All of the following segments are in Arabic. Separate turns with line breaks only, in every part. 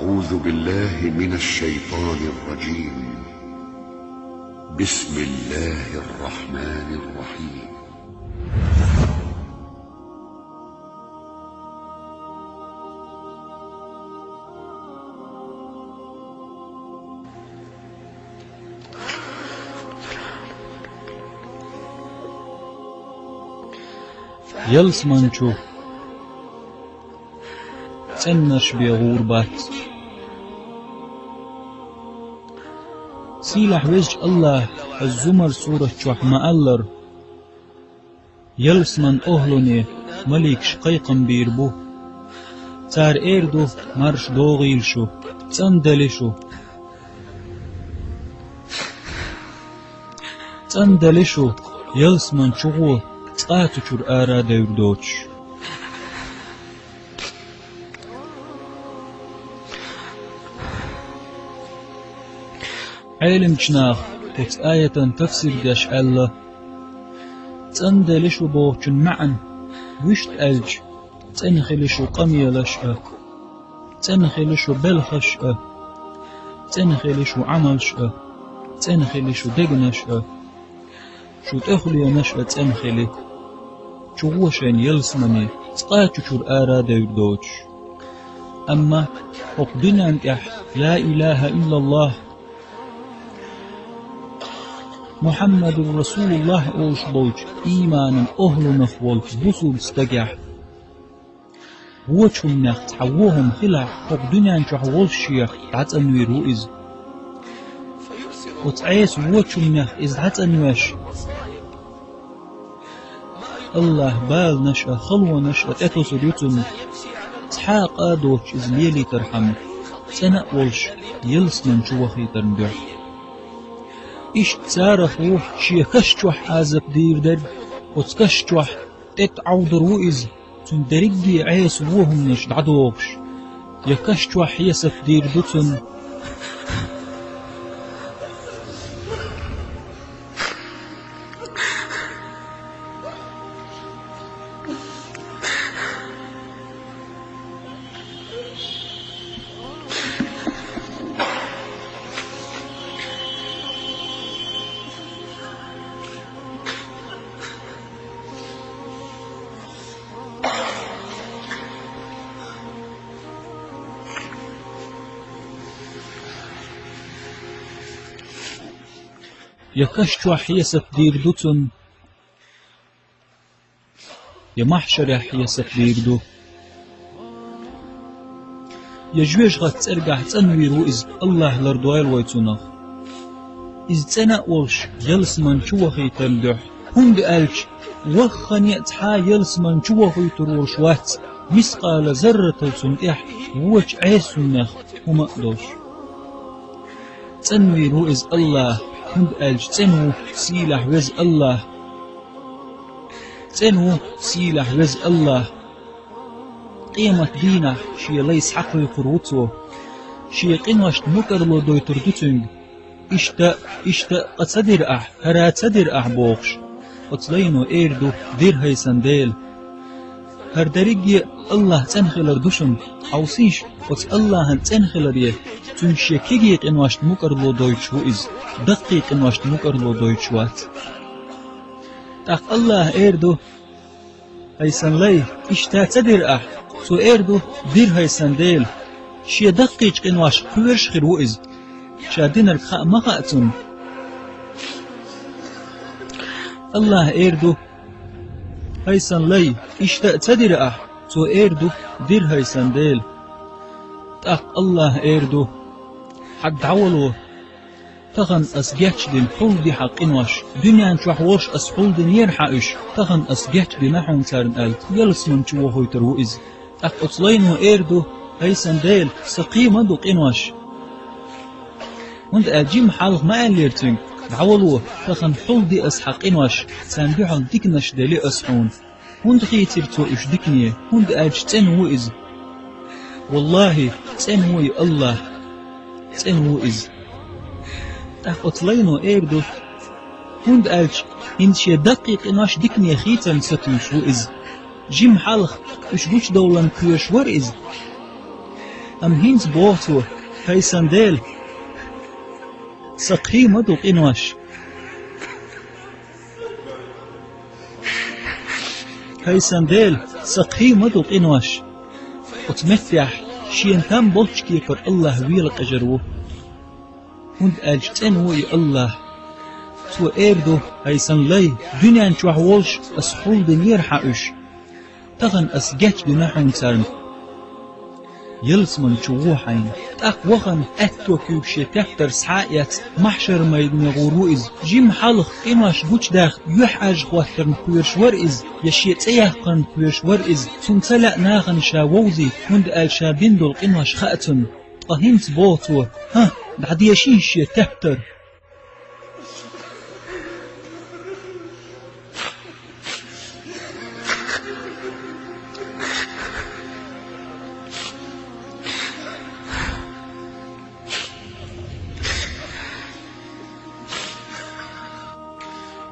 أعوذ بالله من الشيطان الرجيم. بسم الله الرحمن الرحيم.
يلس منشو تنش بغربات سيلح وجه الله الزمر سورة شوح مألر يلس من أهلني ملك شقيقا بيربو تار إيردو مرش دوغيلشو تندلشو يلس من شغو تقاتشور آرا ديردوش علم جناخ تكس آية تفسير داش الله تندلشو بوچن معن وشت ألج تنخلشو قميلشأ تنخلشو بلخشأ تنخلشو عملشأ تنخلشو دقنشأ شو تأخلي نشأ تنخلي شوشين يلسمني تقاتشور آرا ديردوش أما أقدنا انتح لا إله إلا الله محمد رسول الله أوشبوج إيمانا أهل نخول بصول استقع وچهم نخ تحوهم خلع أقدنا انتح والشيخ تعتنوي رؤز وتعيس وچهم نخ إذ تعتنوش الله بال نشأ خلوة نشأ أتوسر يتم تحاق آدوش إذ ليلي ترحم تنأولش يلس من شوخي ترمدع إيش تسارخو شي كشتوح عازب دير در وتكشتوح تتعودر وإز تندرقي عيس وهم نشد عدوغش يكشتوح يسف دير دوتن يكشتوح يسف دير دوتن يمحشرح يسف دير دو يجويش غات ترقع تنوي رؤز الله لردوائل ويتونخ إذ تنأولش يلس من شوخي تردح هند ألج وخن يتحا يلس من شوخي تروش وات مسقال زرة سنتح ووش عيس النخ ومقدوش تنوي رؤز الله هند ألج تنو سيلح وز الله تنو سيلح وز الله قيمة دينه شي ليس حقي قروتو شي قنوشت مكرلو دوي تردتنج اشتا قد صدر هرات صدر بوخش وتلينو ايردو دير هاي سنديل هر دريجي الله تنخلر دوشن حوصيش وت الله تنخلر يه تنشي كيجي قنوشت مكرلو دوي شوئز دقيق قنوشت مكرلو دوي شوات تاق الله ايردو هاي سنلي اشتا صدر تو اردو دير هاي سنديل شي دقيق قنواش كورش خروئز شادين الخاء مقاتن الله اردو هاي سنلي اشتا تدر تو اردو دير هاي سنديل تاق الله اردو حق عولو تغن أسجاتش دين حول دي حق إنواش دنيا نشوح وش أسحول دين يرحاش تغن أسجاتش دين نحون تارن ألت يلس من شوهو يتروئز أق أطلينو إيردو هاي سنديل سقيمة دوق إنواش وند أجيم حالغ ما أليرتنج عولوه تغن حول دي أسحق إنواش سنبيحل ديكناش دالي أسحون وند خيترتو إش ديكنيه وند أج تنوئز والله تنوي الله تنوئز أطلينو إيردو هند ألج إنشي دقيق إناش ديكني خيتن ستوش وإز جيم حلخ إش دوش دولان كيوش ورإز أم هينز بوتو هاي سنديل سقيمة دو قنوش هاي سنديل سقيمة دو قنوش وتمتح شين تام بوتش كيفر الله ويلق أجروه هند أجتنو يا الله تو إيردو هاي سنلي دنيا نشوح والش أسحول دنير حقش تغن أسجت دناحون سرم يلسمن شووحين تاق وغن أتو كيوشي تفتر سحايات محشر ميدن غروئز جيم حالخ إنواش بوش داخ يحاج خواتر نكويرش ورئز يشيت ايهقن نكويرش ورئز سنسلق ناغن شاووزي هند آل شابندل إنواش خاتن طهيمت بوتو ها بعد يشيش تفتر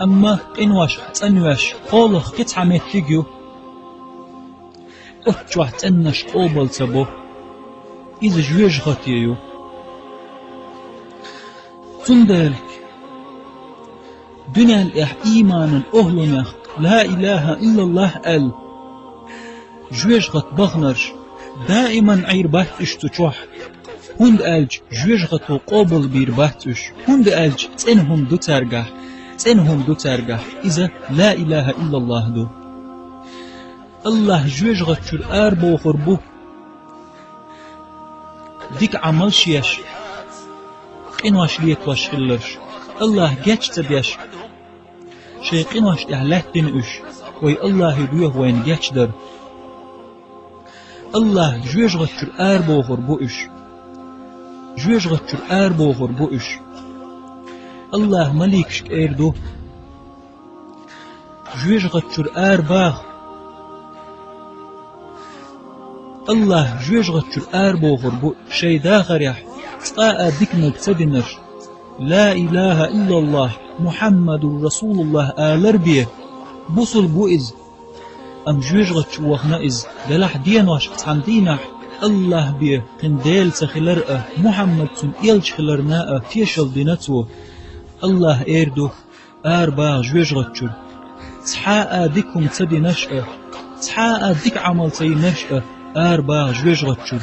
أما إنواش تنواش قولخ كتعمت تيجيو أتشوح تنش قوبل تبو إذا جويج غطيو تندل دنيا الإح إيمانا أهلنا لا إله إلا الله أل جويج غط بغنرش دائما عير بحتش تشوح هند ألج جويج غطو قوبل بير بحتش هند ألج تنهم دو ترقح تنهم دو ترقح إذا لا إله إلا الله دو الله جويج غطشر آربو خربو ديك عمل شيش قنواش ليت واش خلرش الله جاتش تبيش شي قنواش إعلاه تنقش وي الله يدوه وين جاتش در الله جويج غطشر آربو خربو إش جويج غطشر آربو خربو إش الله مليكش كيردو جويج غطشر آرباغ الله جويج غطشر آربو خربو شي داخريح تقاء ديكنا تدنر لا إله إلا الله محمد رسول الله آلربيه بوصل بوئز أم جويج غطش وغنائز دلح دين واشقت عن دينح الله بيه قنديل سخلرأه محمد سن إلج خلرناءه تيشل دينتو الله إيردو آرباغ جويج غطشر تحاء ديكم تدي نشأه تحاء ديك عمل تي نشأه آرباغ جويج غطشر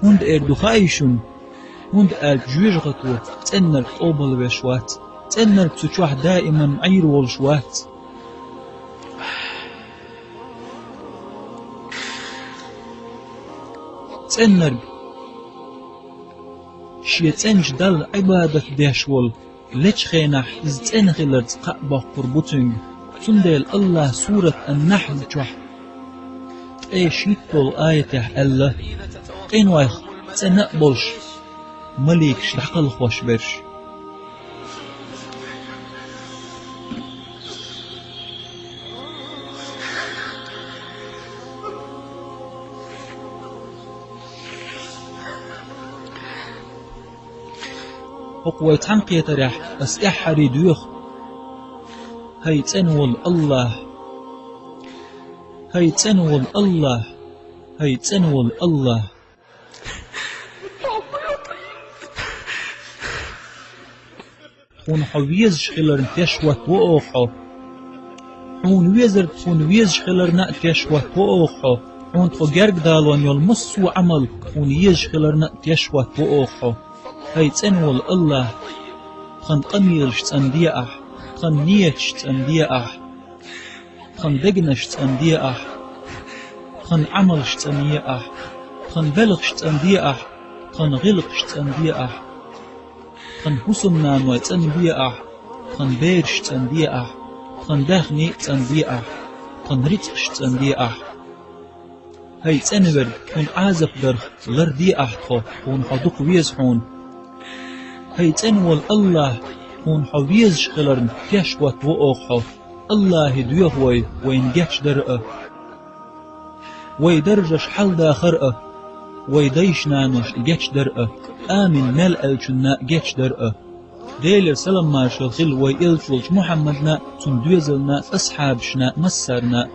هند إيردو خايشون هند آل جويج غطو تنر قوبل بشوات تنر تشوح دائما عير والشوات تنر شيتنج دل عبادة بيشول ليش خينح إزتن خلرت قأبا قربوتنج تندل الله سورة النحل تشوح شيطول آيته الله قين وايخ تنقبلش مليكش لحقل خوش برش وقوة تنقية رح أسئحري دوخ هاي تنول الله هاي تنول الله هاي تنول الله خون حويز شخلر تشوت وأوحو خون ويزر خون ويز شخلر نأتشوت وأوحو خون تغرق دالون يلمس وعمل خون يز شخلر نأتشوت وأوحو هاي تنول الله خن قميرش تنديأح خن نيتش تنديأح خن دقنش تنديأح خن عملش تنديأح خن بلغش تنديأح خن غلقش تنديأح خن حسننا نوع تنبيأح خن بيرش تنبيأح خن داخني تنبيأح خن رتقش تنبيأح هاي تنور خن عازف درخ غردي أحخو خن حدوق ويزحون هاي تنول الله خن حويز شغلرن كشوت وأوخو الله دويهوي وين جاش درقه ويدرجش حل داخرقه ويديش نانوش جاش درقه آمن مال ألشنا جاش درقه ديلر سلام مارشل خل ويلشولش محمدنا تندوزلنا أصحابشنا مسرنا